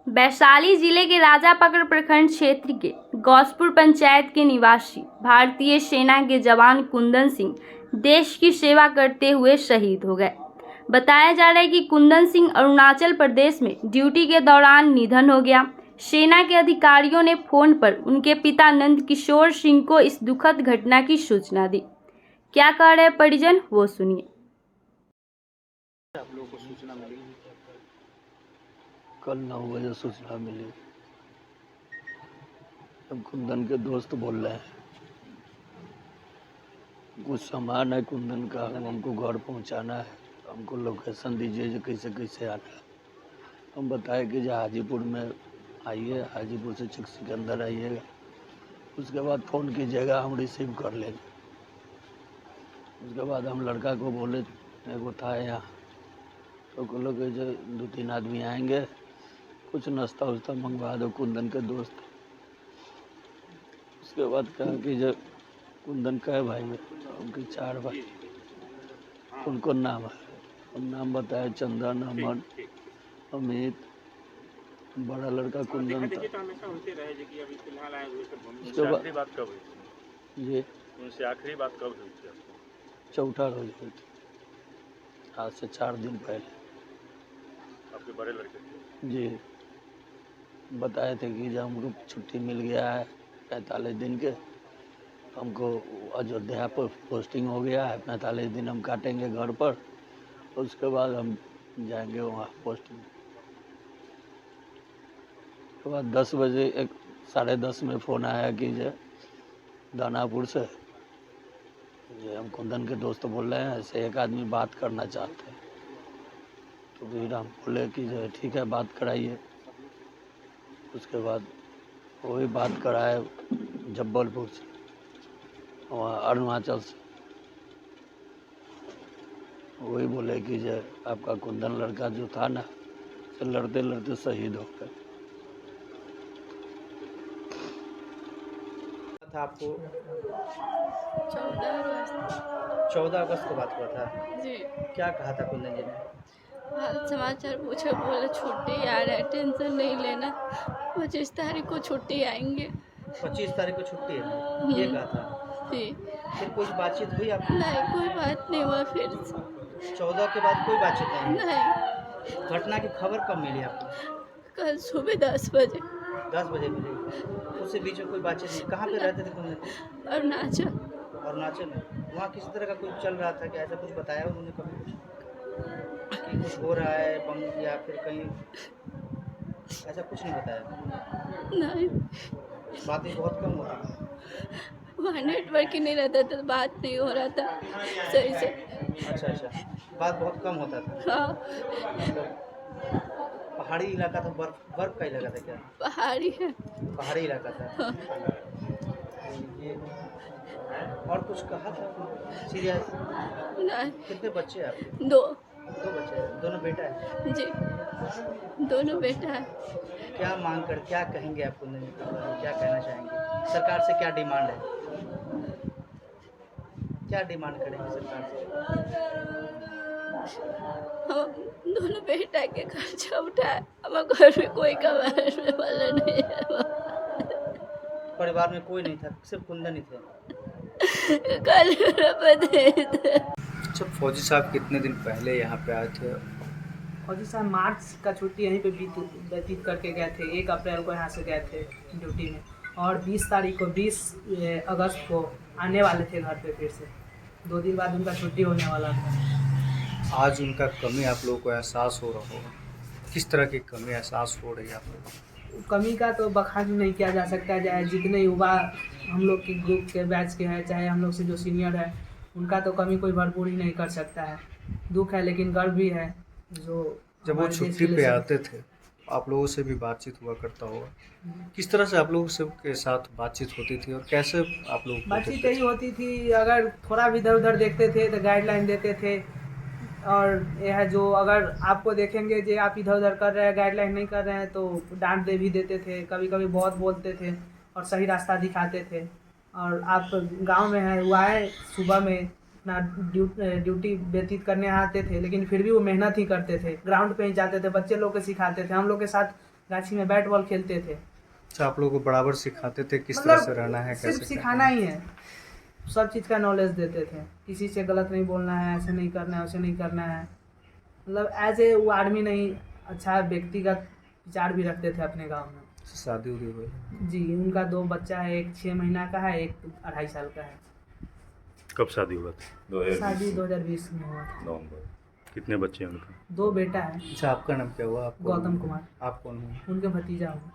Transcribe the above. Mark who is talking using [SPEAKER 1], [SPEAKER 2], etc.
[SPEAKER 1] वैशाली जिले के राजापकड़ प्रखंड क्षेत्र के गौसपुर पंचायत के निवासी भारतीय सेना के जवान कुंदन सिंह देश की सेवा करते हुए शहीद हो गए। बताया जा रहा है कि कुंदन सिंह अरुणाचल प्रदेश में ड्यूटी के दौरान निधन हो गया। सेना के अधिकारियों ने फोन पर उनके पिता नंद किशोर सिंह को इस दुखद घटना की सूचना दी। क्या कह रहे परिजन वो सुनिए।
[SPEAKER 2] आप लोगों को सूचना मिली?
[SPEAKER 3] कल 9 बजे सूचना मिली। हम कुंदन के दोस्त बोल रहे हैं, कुछ सामान है कुंदन का, हमको घर पहुंचाना है, हमको लोकेशन दीजिए जो कैसे कैसे आना है। हम बताए कि जो हाजीपुर में आइए, हाजीपुर से चिक्सी के अंदर आइएगा, उसके बाद फ़ोन कीजिएगा, हम रिसीव कर लेंगे। उसके बाद हम लड़का को बोले, एगो था यहाँ, तो बोलो कि जो 2-3 आदमी आएंगे, कुछ नाश्ता उस्ता मंगवा दो कुंदन के दोस्त। उसके बाद कहा कि जो कुंदन का है भाई है, उनके 4 भाई, उनको नाम है, हम नाम बताए चंदन, अमन, अमित, बड़ा लड़का कुंदन था।
[SPEAKER 2] आखिरी बात कब हुई?
[SPEAKER 3] ये
[SPEAKER 2] उनसे आखिरी बात कब हुई थी आपको?
[SPEAKER 3] चौथा रोज हुई थी, आज से 4 दिन पहले।
[SPEAKER 2] आपके बड़े लड़के थे?
[SPEAKER 3] जी, बताए थे कि जब हमको छुट्टी मिल गया है 45 दिन के, हमको अयोध्या पर पोस्टिंग हो गया है, 45 दिन हम काटेंगे घर पर, उसके बाद हम जाएंगे वहाँ पोस्टिंग। उसके बाद 10 बजे 10:30 में फ़ोन आया कि जो दानापुर से ये हम कुंदन के दोस्त बोल रहे हैं, ऐसे एक आदमी बात करना चाहते हैं। तो फिर हम बोले कि जो ठीक है बात कराइए। उसके बाद वही बात कराए जब्बलपुर से, वहाँ अरुणाचल से। वही बोले कि जो आपका कुंदन लड़का जो था ना, तो लड़ते लड़ते शहीद हो गए।
[SPEAKER 4] था आपको
[SPEAKER 5] 14 अगस्त
[SPEAKER 4] 14 अगस्त को बात हुआ था।
[SPEAKER 5] जी।
[SPEAKER 4] क्या कहा था कुंदन जी ने?
[SPEAKER 5] हाल समाचार पूछे, बोले छुट्टी आ रहा है, टेंशन नहीं लेना, 25 तारीख को छुट्टी आएंगे।
[SPEAKER 4] 25 तारीख को छुट्टी है, ये कहा था।
[SPEAKER 5] जी।
[SPEAKER 4] फिर कुछ बातचीत हुई आपकी?
[SPEAKER 5] नहीं, कोई बात नहीं हुआ फिर।
[SPEAKER 4] 14 के बाद कोई बातचीत नहीं?
[SPEAKER 5] नहीं।
[SPEAKER 4] घटना की खबर कब मिली आपको?
[SPEAKER 5] कल सुबह 10 बजे।
[SPEAKER 4] 10 बजे मिली। उससे बीच में कोई बातचीत नहीं? कहाँ पे रहते थे कुंदन?
[SPEAKER 5] अरुणाचल।
[SPEAKER 4] अरुणाचल में। वहाँ किसी तरह का कुछ चल रहा था क्या? ऐसा कुछ बताया उन्होंने कभी कुछ कि कुछ हो रहा है बम या फिर कहीं, ऐसा कुछ नहीं बताया?
[SPEAKER 5] नहीं,
[SPEAKER 4] बात भी बहुत कम होता था।
[SPEAKER 5] वहाँ नेटवर्क ही नहीं रहता था, बात नहीं हो रहा था सही से।
[SPEAKER 4] अच्छा, बात बहुत कम होता था।
[SPEAKER 5] हाँ।
[SPEAKER 4] मतलब पहाड़ी इलाका था, बर्फ का इलाका था क्या?
[SPEAKER 5] पहाड़ी है।
[SPEAKER 4] पहाड़ी इलाका था।
[SPEAKER 5] हाँ।
[SPEAKER 4] ये और कुछ कहा था सीरियस?
[SPEAKER 5] नहीं।
[SPEAKER 4] कितने बच्चे हैं आपके?
[SPEAKER 5] 2
[SPEAKER 4] बच्चे हैं। दोनों बेटा है?
[SPEAKER 5] जी, दोनों बेटा है।
[SPEAKER 4] क्या मांग कर क्या कहेंगे आप कुंदन जी के बारे में? क्या कहना चाहेंगे? सरकार से क्या डिमांड है? क्या डिमांड करेंगे सरकार से?
[SPEAKER 5] हम दोनों बेटा के खर्चा उठाए, हमारे घर में कोई कमाने वाला नहीं है।
[SPEAKER 4] परिवार में कोई नहीं था, सिर्फ कुंदन ही थे।
[SPEAKER 5] कल मेरा पति था।
[SPEAKER 6] अच्छा, फौजी साहब कितने दिन पहले यहाँ पे आए थे?
[SPEAKER 7] फौजी साहब मार्च का छुट्टी यहीं पे व्यतीत करके गए थे। 1 अप्रैल को यहाँ से गए थे ड्यूटी में, और 20 तारीख को 20 अगस्त को आने वाले थे घर पे फिर से। 2 दिन बाद उनका छुट्टी होने वाला था।
[SPEAKER 6] आज उनका कमी आप लोगों को एहसास हो रहा होगा, किस तरह की कमी एहसास हो रही है आप लोगों को?
[SPEAKER 7] कमी का तो बखान नहीं किया जा सकता, चाहे जितने युवा हम लोग के ग्रुप के बैच के हैं, चाहे हम लोग से जो सीनियर है, उनका तो कमी कोई भरपूर ही नहीं कर सकता है। दुख है लेकिन गर्व भी है। जो
[SPEAKER 6] जब वो छुट्टी पे आते थे आप लोगों से भी बातचीत हुआ करता होगा, किस तरह से आप लोगों से के साथ बातचीत होती थी और कैसे आप लोग
[SPEAKER 7] बातचीत यही होती थी, अगर थोड़ा भी इधर उधर देखते थे तो गाइडलाइन देते थे, और यह है जो अगर आपको देखेंगे जो आप इधर उधर कर रहे हैं, गाइडलाइन नहीं कर रहे हैं, तो डांट दे भी देते थे। कभी कभी बहुत बोलते थे और सही रास्ता दिखाते थे। और आप गांव में हैं, वो आए सुबह में अपना ड्यूटी व्यतीत करने आते थे, लेकिन फिर भी वो मेहनत ही करते थे, ग्राउंड पे ही जाते थे, बच्चे लोग को सिखाते थे। हम लोग के साथ गाछी में बैट बॉल खेलते थे।
[SPEAKER 6] अच्छा, आप लोगों को बराबर सिखाते थे किस तरह से रहना है,
[SPEAKER 7] सिर्फ
[SPEAKER 6] कैसे
[SPEAKER 7] सिखाना ही है, सब चीज़ का नॉलेज देते थे। किसी से गलत नहीं बोलना है, ऐसे नहीं करना है, वैसे नहीं करना है। मतलब एज ए वो आदमी नहीं, अच्छा व्यक्तिगत विचार भी रखते थे अपने गांव में।
[SPEAKER 6] शादी उदी हुई?
[SPEAKER 7] जी, उनका 2 बच्चा है, एक 6 महीना का है, एक 2.5 साल का है।
[SPEAKER 2] कब शादी हुआ था?
[SPEAKER 7] शादी 2020 में हुआ था।
[SPEAKER 2] नवंबर। कितने बच्चे हैं उनके?
[SPEAKER 7] 2 बेटा है।
[SPEAKER 6] अच्छा, आपका नाम क्या हुआ? आपको
[SPEAKER 7] गौतम कुमार।
[SPEAKER 6] आप कौन हुए?
[SPEAKER 7] उनके भतीजा हूँ।